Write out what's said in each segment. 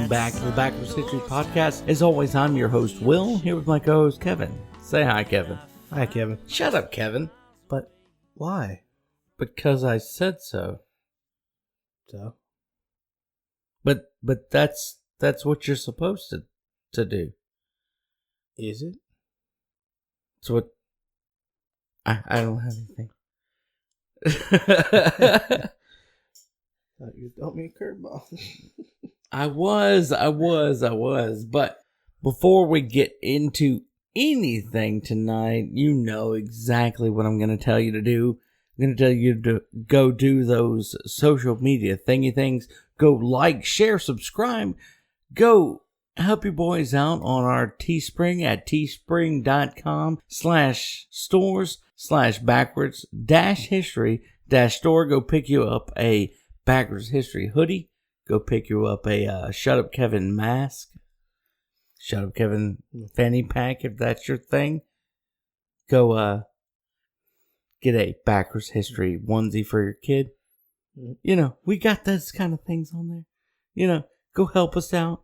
welcome back to the Backwards History Podcast. As always, I'm your host, Will, here with my co-host, Kevin. Say hi, Kevin. Hi, Kevin. Shut up, Kevin. But why? Because I said so. So? But that's what you're supposed to do. Is it? It's what... I don't have anything. Thought you throw me a curveball. I was. But before we get into anything tonight, you know exactly what I'm going to tell you to do. I'm going to tell you to go do those social media thingy things. Go like, share, subscribe. Go help you boys out on our Teespring at teespring.com/stores/backwards-history-store. Go pick you up a Backwards History hoodie. Go pick you up a Shut Up Kevin mask. Shut Up Kevin fanny pack if that's your thing. Go get a Backwards History onesie for your kid. You know, we got those kind of things on there. You know, go help us out.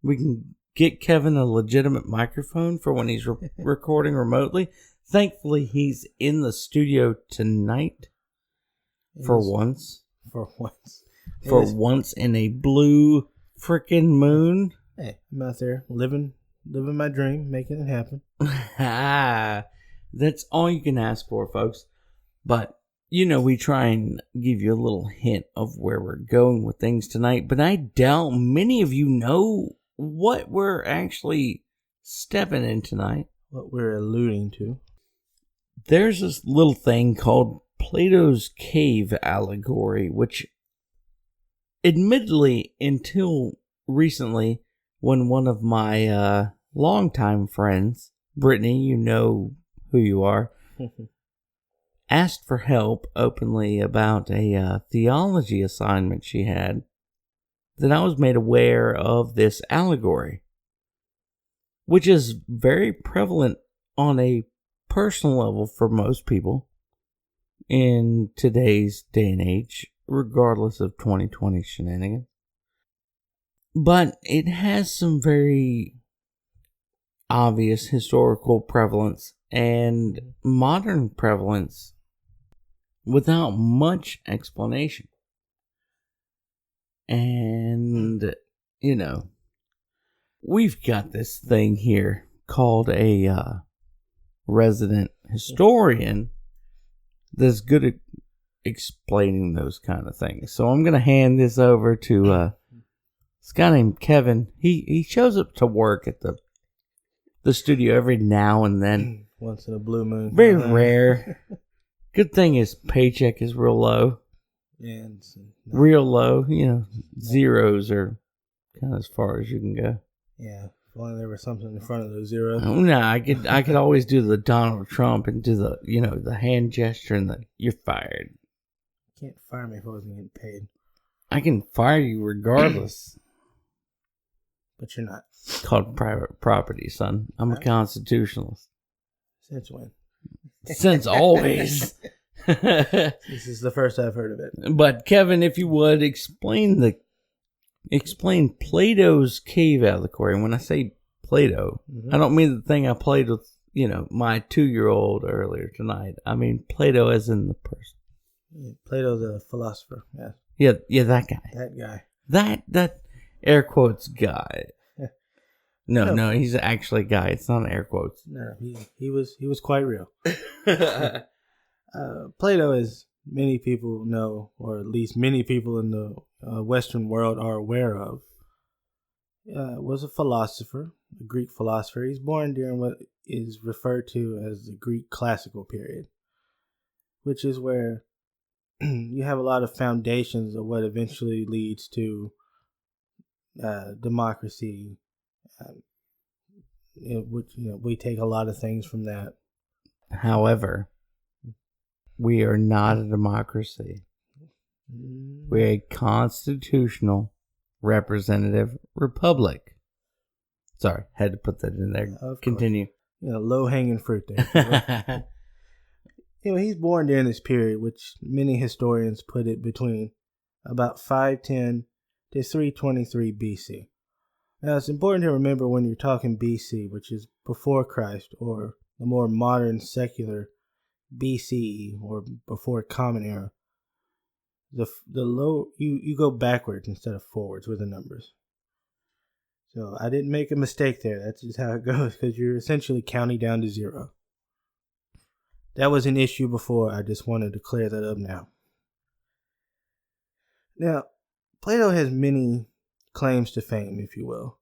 We can get Kevin a legitimate microphone for when he's recording remotely. Thankfully, he's in the studio tonight. For once. For once in a blue frickin' moon. Hey, I'm out there living my dream, making it happen. That's all you can ask for, folks. But, you know, we try and give you a little hint of where we're going with things tonight. But I doubt many of you know what we're actually stepping in tonight. What we're alluding to. There's this little thing called Plato's Cave allegory, which admittedly, until recently, when one of my longtime friends, Brittany, you know who you are, asked for help openly about a theology assignment she had, that I was made aware of this allegory, which is very prevalent on a personal level for most people in today's day and age, regardless of 2020 shenanigans. But it has some very obvious historical prevalence and modern prevalence without much explanation. And, you know, we've got this thing here called a resident historian that's good at explaining those kind of things. So I'm going to hand this over to this guy named Kevin. He shows up to work at the studio every now and then. Once in a blue moon. Very rare. Good thing his paycheck is real low. Yeah, real low. You know, zeros are kind of as far as you can go. Yeah. If only there was something in front of those zeros. Oh, no, I could always do the Donald Trump and do the, you know, the hand gesture and the you're fired. You can't fire me if I wasn't getting paid. I can fire you regardless. But you're not. It's called private property, son. I'm a constitutionalist. Since when? Since always. This is the first I've heard of it. But Kevin, if you would, explain Plato's cave allegory. And when I say Plato, I don't mean the thing I played with, you know, my 2-year-old earlier tonight. I mean Plato as in the person. Yeah, Plato the philosopher. Yeah. Yeah, that guy. That guy. That air quotes guy. No, he's actually a guy. It's not air quotes. No, he was quite real. Plato, as many people know, or at least many people in the Western world are aware of, was a philosopher, a Greek philosopher. He's born during what is referred to as the Greek classical period, which is where you have a lot of foundations of what eventually leads to democracy. Which, you know, we take a lot of things from that. However, we are not a democracy. We're a constitutional representative republic. Sorry, had to put that in there. Continue. You know, low-hanging fruit there. You know, he's born during this period, which many historians put it between about 510 to 323 BC. Now, it's important to remember when you're talking BC, which is before Christ, or the more modern secular BCE, or before Common Era, the low you go backwards instead of forwards with the numbers. So I didn't make a mistake there. That's just how it goes, because you're essentially counting down to zero. That was an issue before. I just wanted to clear that up now. Now, Plato has many claims to fame, if you will.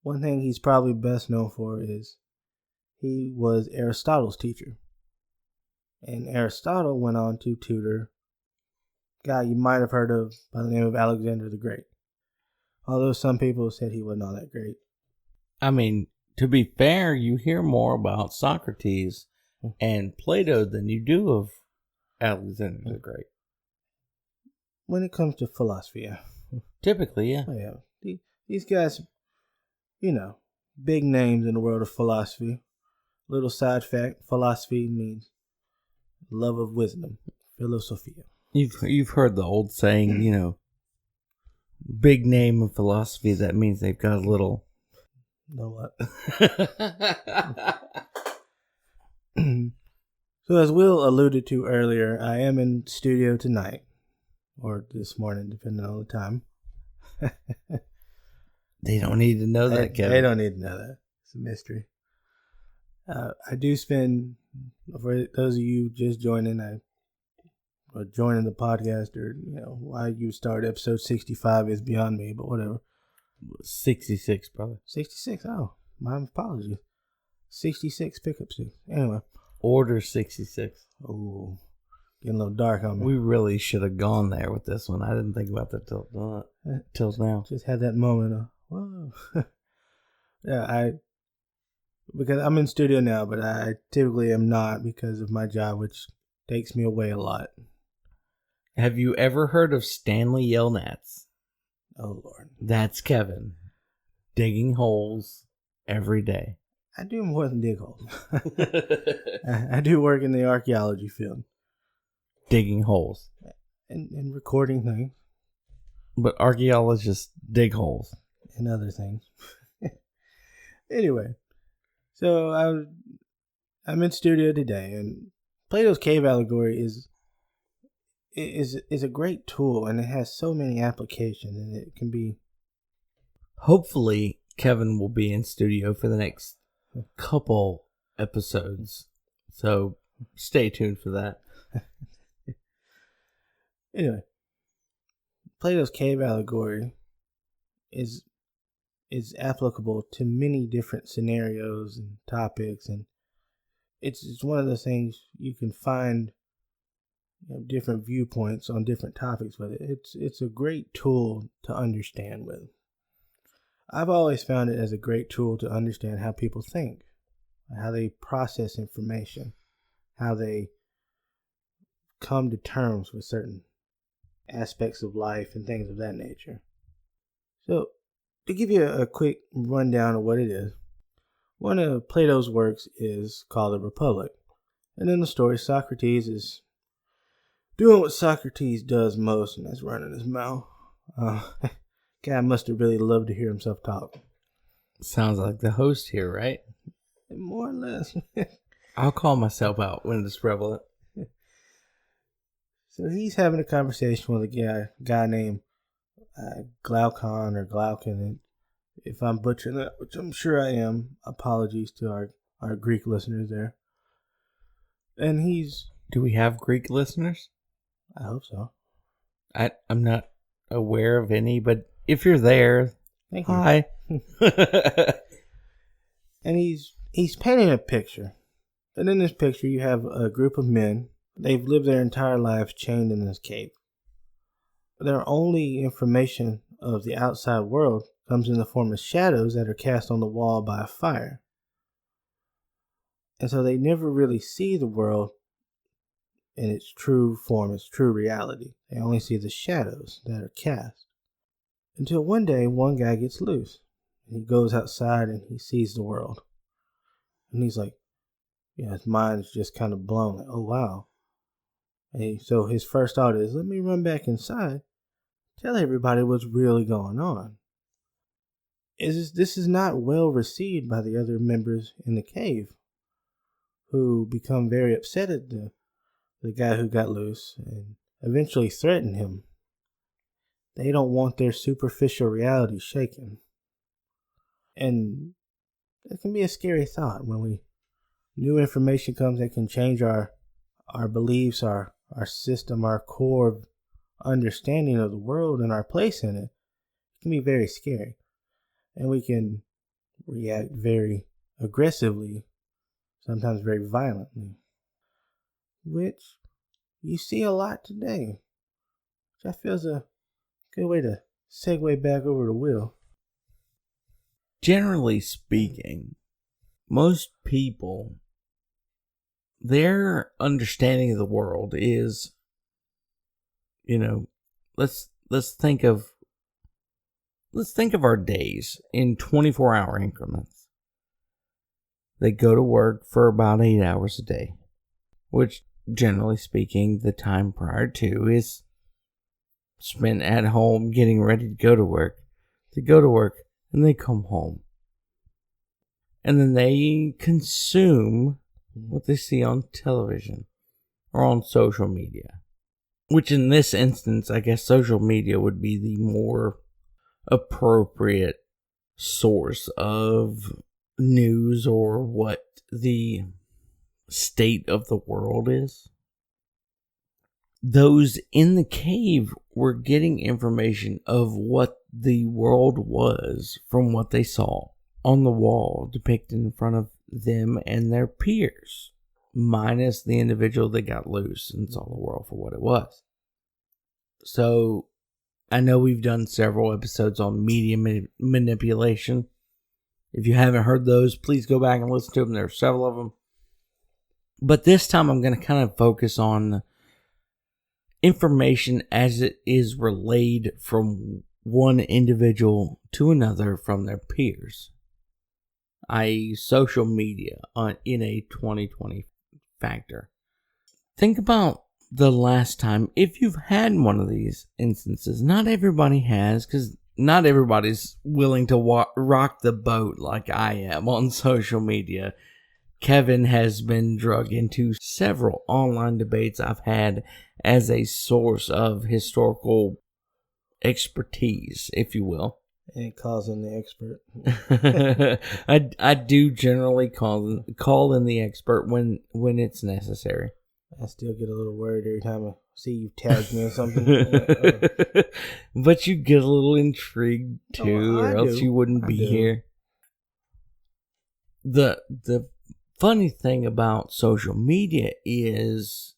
One thing he's probably best known for is he was Aristotle's teacher. And Aristotle went on to tutor a guy you might have heard of by the name of Alexander the Great. Although some people said he wasn't all that great. I mean, to be fair, you hear more about Socrates and Plato than you do of Alexander the Great. When it comes to philosophy, yeah. Typically, yeah. Oh, yeah. These guys, big names in the world of philosophy. Little side fact, philosophy means love of wisdom. Philosophia. You've heard the old saying, big name in philosophy, that means they've got a little... Know what? So as Will alluded to earlier, I am in studio tonight. Or this morning, depending on the time. They don't need to know that, Kevin. They don't need to know that. It's a mystery. I do spend, for those of you just joining, or joining the podcast, or why you start episode 65 is beyond me, but whatever. 66, brother. 66. Oh, my apologies. 66 pickup sticks. Anyway. Order 66. Oh, getting a little dark on me. We really should have gone there with this one. I didn't think about that till now. Just had that moment of, whoa. Yeah, because I'm in studio now, but I typically am not because of my job, which takes me away a lot. Have you ever heard of Stanley Yelnats? Oh, Lord. That's Kevin. Digging holes every day. I do more than dig holes. I do work in the archaeology field. Digging holes. And recording things. But archaeologists dig holes. And other things. Anyway. So I'm in studio today, and Plato's cave allegory is a great tool, and it has so many applications, and it can be... Hopefully, Kevin will be in studio for the next couple episodes, so stay tuned for that. Anyway, Plato's cave allegory is applicable to many different scenarios and topics, and it's one of those things you can find different viewpoints on different topics with it. It's a great tool to understand with. I've always found it as a great tool to understand how people think, how they process information, how they come to terms with certain aspects of life and things of that nature. So, to give you a quick rundown of what it is, one of Plato's works is called The Republic. And in the story, Socrates is doing what Socrates does most, and that's running his mouth. Guy must have really loved to hear himself talk. Sounds like the host here, right? More or less. I'll call myself out when it's prevalent. So he's having a conversation with a guy named Glaucon or Glaucon. And if I'm butchering that, which I'm sure I am, apologies to our Greek listeners there. And Do we have Greek listeners? I hope so. I'm not aware of any, but if you're there, thank you. Hi. And he's painting a picture. And in this picture, you have a group of men. They've lived their entire lives chained in this cave. Their only information of the outside world comes in the form of shadows that are cast on the wall by a fire. And so they never really see the world in its true form, its true reality. They only see the shadows that are cast. Until one day, one guy gets loose. And he goes outside and he sees the world. And he's like, his mind's just kind of blown. Like, oh, wow. And so his first thought is, let me run back inside, tell everybody what's really going on. This is not well received by the other members in the cave, who become very upset at the guy who got loose and eventually threaten him. They don't want their superficial reality shaken. And that can be a scary thought when new information comes that can change our beliefs, our system, our core understanding of the world and our place in it. It can be very scary. And we can react very aggressively, sometimes very violently, which you see a lot today. Which I feel is a good way to segue back over to Will. Generally speaking, most people, their understanding of the world is, let's think of our days in 24-hour increments. They go to work for about 8 hours a day, which, generally speaking, the time prior to is spent at home getting ready to go to work. They go to work and they come home. And then they consume what they see on television or on social media. Which in this instance, I guess social media would be the more appropriate source of news or what the state of the world is. Those in the cave were getting information of what the world was from what they saw on the wall depicted in front of them and their peers, minus the individual that got loose and saw the world for what it was. So, I know we've done several episodes on media manipulation. If you haven't heard those, please go back and listen to them. There are several of them. But this time I'm going to kind of focus on information as it is relayed from one individual to another from their peers, i.e. social media in a 2020 factor. Think about the last time, if you've had one of these instances. Not everybody has, because not everybody's willing to rock the boat like I am on social media. Kevin has been drug into several online debates I've had as a source of historical expertise, if you will. And calls in the expert. I do generally call in the expert when it's necessary. I still get a little worried every time I see you tag me or something. But you get a little intrigued too, or else you wouldn't be here. The funny thing about social media is,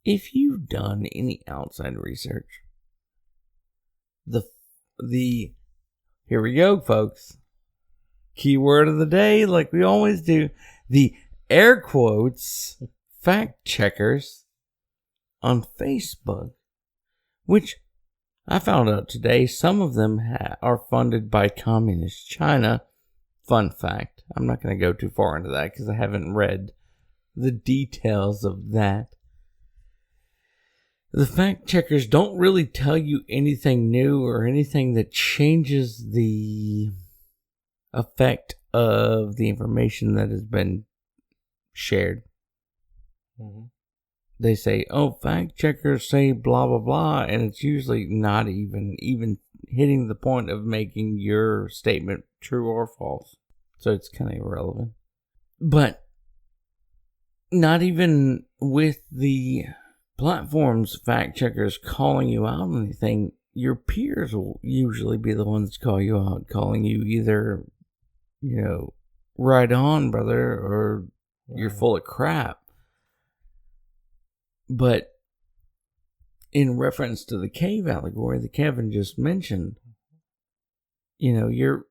if you've done any outside research, here we go, folks. Keyword of the day, like we always do, the air quotes fact checkers on Facebook, which I found out today, some of them are funded by communist China. Fun fact. I'm not going to go too far into that because I haven't read the details of that. The fact checkers don't really tell you anything new or anything that changes the effect of the information that has been shared. Mm-hmm. They say, fact checkers say blah, blah, blah, and it's usually not even hitting the point of making your statement true or false. So it's kind of irrelevant. But not even with the platforms fact checkers calling you out on anything, your peers will usually be the ones to call you out, calling you either, right on, brother, or you're full of crap. But in reference to the cave allegory that Kevin just mentioned, your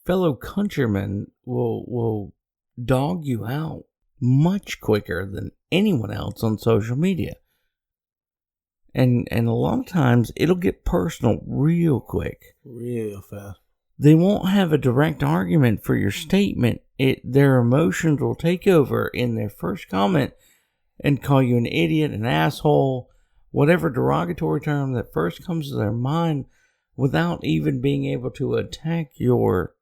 fellow countrymen will dog you out much quicker than anyone else on social media. And a lot of times it'll get personal real quick. Real fast. They won't have a direct argument for your statement. Their emotions will take over in their first comment and call you an idiot, an asshole, whatever derogatory term that first comes to their mind without even being able to attack your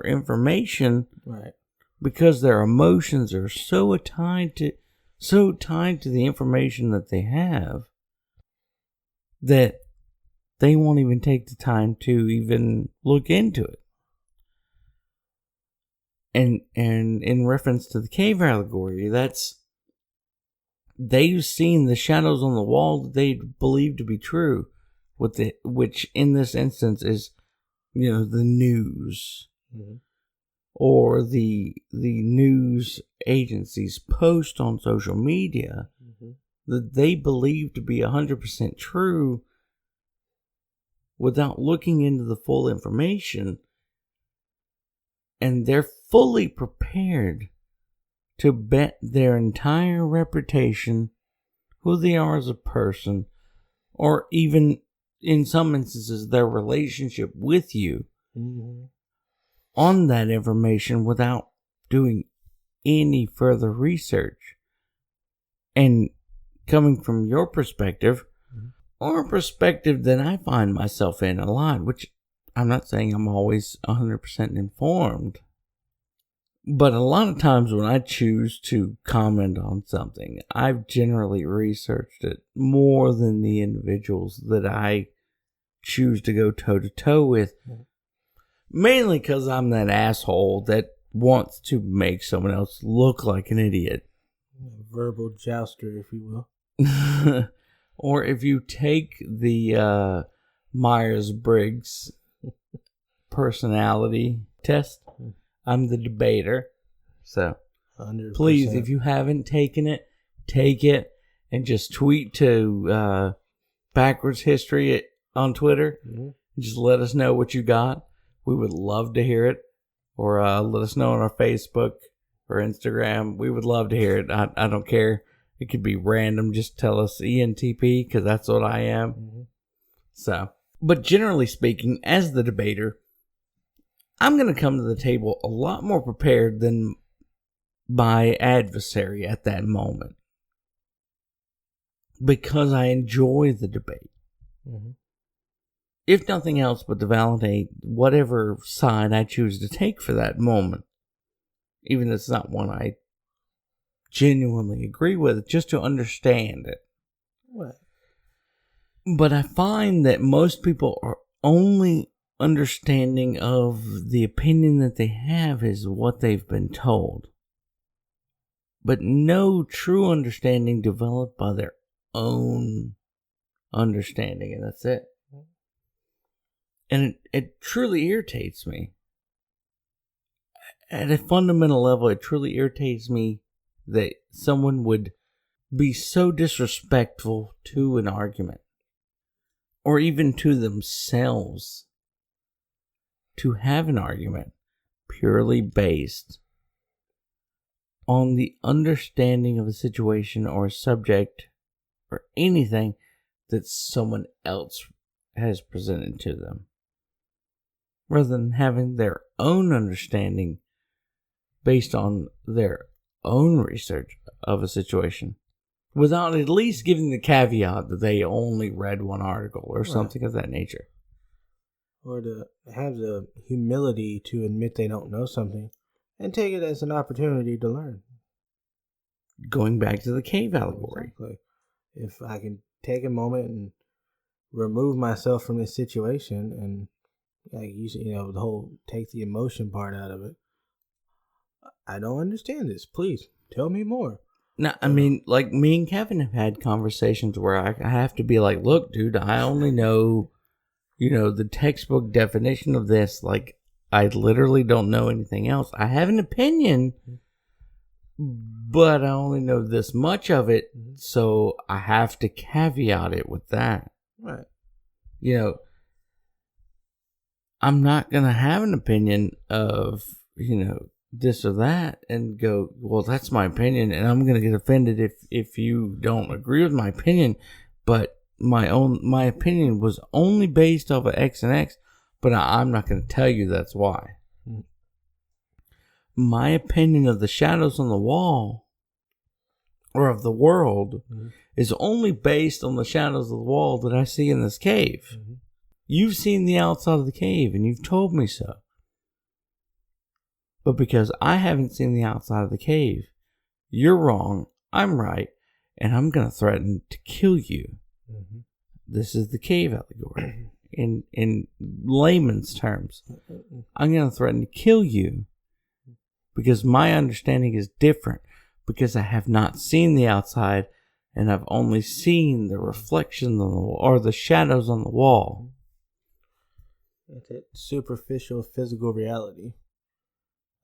information, right? Because their emotions are so tied to the information that they have that they won't even take the time to even look into it. And in reference to the cave allegory, they've seen the shadows on the wall that they believe to be true, which in this instance is, the news, or the news agencies post on social media that they believe to be 100% true without looking into the full information, and they're fully prepared to bet their entire reputation, who they are as a person, or even in some instances their relationship with you, on that information without doing any further research. And coming from your perspective, or a perspective that I find myself in a lot, which I'm not saying I'm always 100% informed, but a lot of times when I choose to comment on something, I've generally researched it more than the individuals that I choose to go toe-to-toe with. Mainly because I'm that asshole that wants to make someone else look like an idiot. Verbal jouster, if you will. Or if you take the Myers-Briggs personality test, I'm the debater. So 100%. Please, if you haven't taken it, take it and just tweet to Backwards History on Twitter. Just let us know what you got. We would love to hear it. Or let us know on our Facebook or Instagram. We would love to hear it. I don't care. It could be random. Just tell us ENTP, because that's what I am. So, but generally speaking, as the debater, I'm going to come to the table a lot more prepared than my adversary at that moment, because I enjoy the debate. If nothing else but to validate whatever side I choose to take for that moment, even if it's not one I genuinely agree with, just to understand it. What? But I find that most people are only understanding of the opinion that they have is what they've been told, but no true understanding developed by their own understanding, and that's it. And it truly irritates me. At a fundamental level, it truly irritates me that someone would be so disrespectful to an argument, or even to themselves, to have an argument purely based on the understanding of a situation or a subject or anything that someone else has presented to them, rather than having their own understanding based on their own research of a situation, without at least giving the caveat that they only read one article or something of that nature. Or to have the humility to admit they don't know something and take it as an opportunity to learn. Going back to the cave allegory. Exactly. If I can take a moment and remove myself from this situation and, like you know, the whole take the emotion part out of it. I don't understand this. Please tell me more. No, I mean, like, me and Kevin have had conversations where I have to be like, look, dude, I only know, the textbook definition of this. Like, I literally don't know anything else. I have an opinion, but I only know this much of it, so I have to caveat it with that. Right. I'm not going to have an opinion of, this or that and go, well, that's my opinion, and I'm going to get offended if you don't agree with my opinion, but my opinion was only based off of X and X, but I'm not going to tell you that's why. My opinion of the shadows on the wall or of the world is only based on the shadows of the wall that I see in this cave. Mm-hmm. You've seen the outside of the cave and you've told me so. But because I haven't seen the outside of the cave, you're wrong, I'm right, and I'm going to threaten to kill you. Mm-hmm. This is the cave allegory. In layman's terms, I'm going to threaten to kill you because my understanding is different, because I have not seen the outside and I've only seen the reflections on the wall, or the shadows on the wall. It's a superficial physical reality.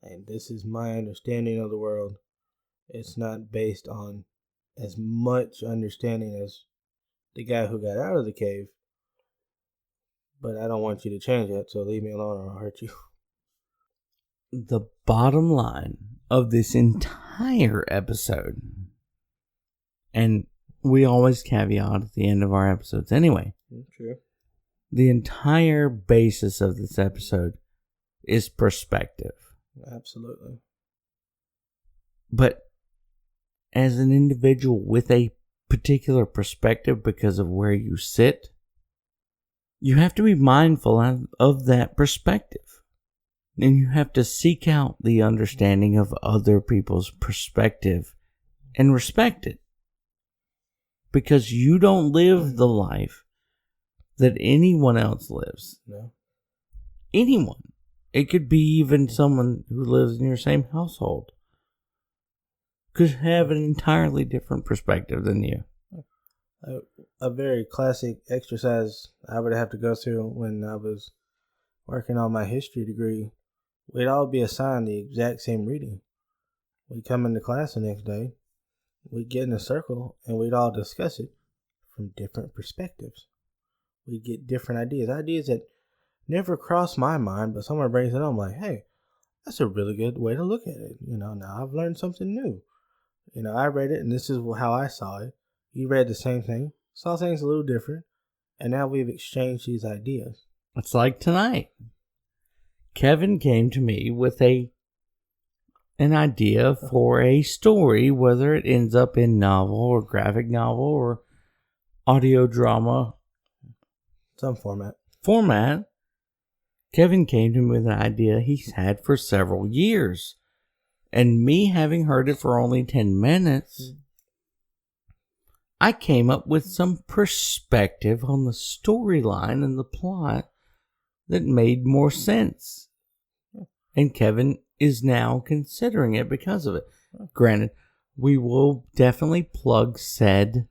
And this is my understanding of the world. It's not based on as much understanding as the guy who got out of the cave. But I don't want you to change that, so leave me alone or I'll hurt you. The bottom line of this entire episode, and we always caveat at the end of our episodes anyway. True. The entire basis of this episode is perspective. Absolutely. But as an individual with a particular perspective because of where you sit, you have to be mindful of that perspective. And you have to seek out the understanding of other people's perspective and respect it. Because you don't live the life that anyone else lives. No. Anyone. It could be even someone who lives in your same household. Could have an entirely different perspective than you. A very classic exercise I would have to go through when I was working on my history degree. We'd all be assigned the exact same reading. We'd come into class the next day. We'd get in a circle and we'd all discuss it from different perspectives. We'd get different ideas that never crossed my mind, but someone brings it up. I'm like, hey, that's a really good way to look at it. Now I've learned something new. I read it and this is how I saw it. You read the same thing, saw things a little different, and now we've exchanged these ideas. It's like tonight. Kevin came to me with an idea for a story, whether it ends up in novel or graphic novel or audio drama. Some format. Kevin came to me with an idea he's had for several years. And me having heard it for only 10 minutes, I came up with some perspective on the storyline and the plot that made more sense. And Kevin is now considering it because of it. Granted, we will definitely plug said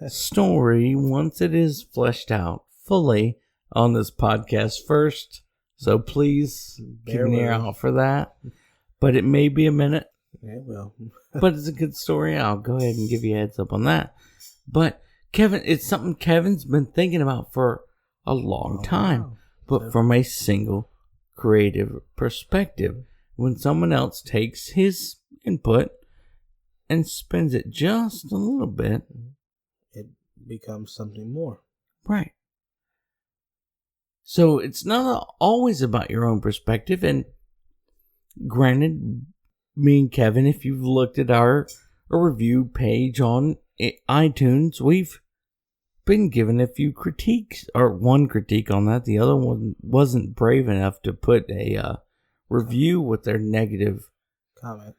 story once it is fleshed out fully on this podcast first. So please keep an ear out for that. But it may be a minute. Yeah, it will. But it's a good story. I'll go ahead and give you a heads up on that. But Kevin, it's something Kevin's been thinking about for a long time. Wow. But from a single creative perspective. When someone else takes his input and spins it just a little bit, it becomes something more. Right. So it's not always about your own perspective. And granted, me and Kevin, if you've looked at our review page on iTunes, we've been given a few critiques, or one critique on that. The other one wasn't brave enough to put a review with their negative comment.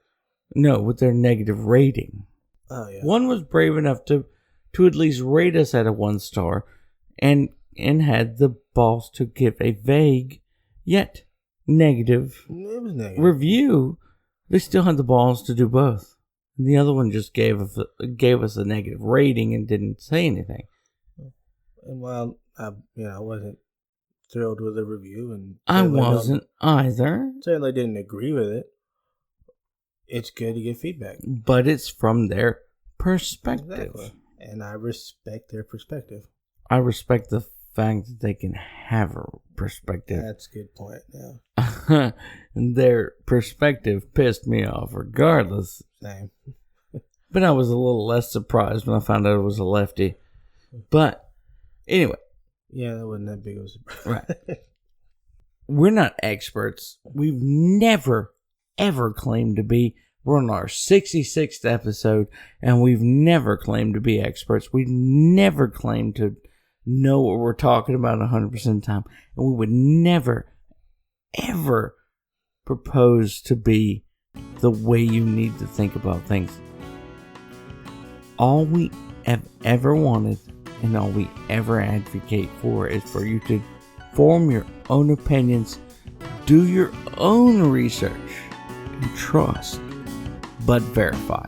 No, with their negative rating. Oh yeah. One was brave enough to at least rate us at a 1 star, and had the balls to give a vague yet negative review. They still had the balls to do both. And the other one just gave us a negative rating and didn't say anything. And while I wasn't thrilled with the review, and I wasn't either. Certainly didn't agree with it. It's good to get feedback, but it's from their perspective, exactly. And I respect their perspective. I respect the fact that they can have a perspective. That's a good point. Yeah. And their perspective pissed me off regardless. Same. But I was a little less surprised when I found out it was a lefty. But anyway. Yeah, that wasn't that big of a surprise. Right. We're not experts. We've never, ever claimed to be. We're on our 66th episode, and we've never claimed to be experts. We've never claimed to know what we're talking about 100% of the time. And we would never, ever propose to be the way you need to think about things. All we have ever wanted and all we ever advocate for is for you to form your own opinions, do your own research, and trust, but verify.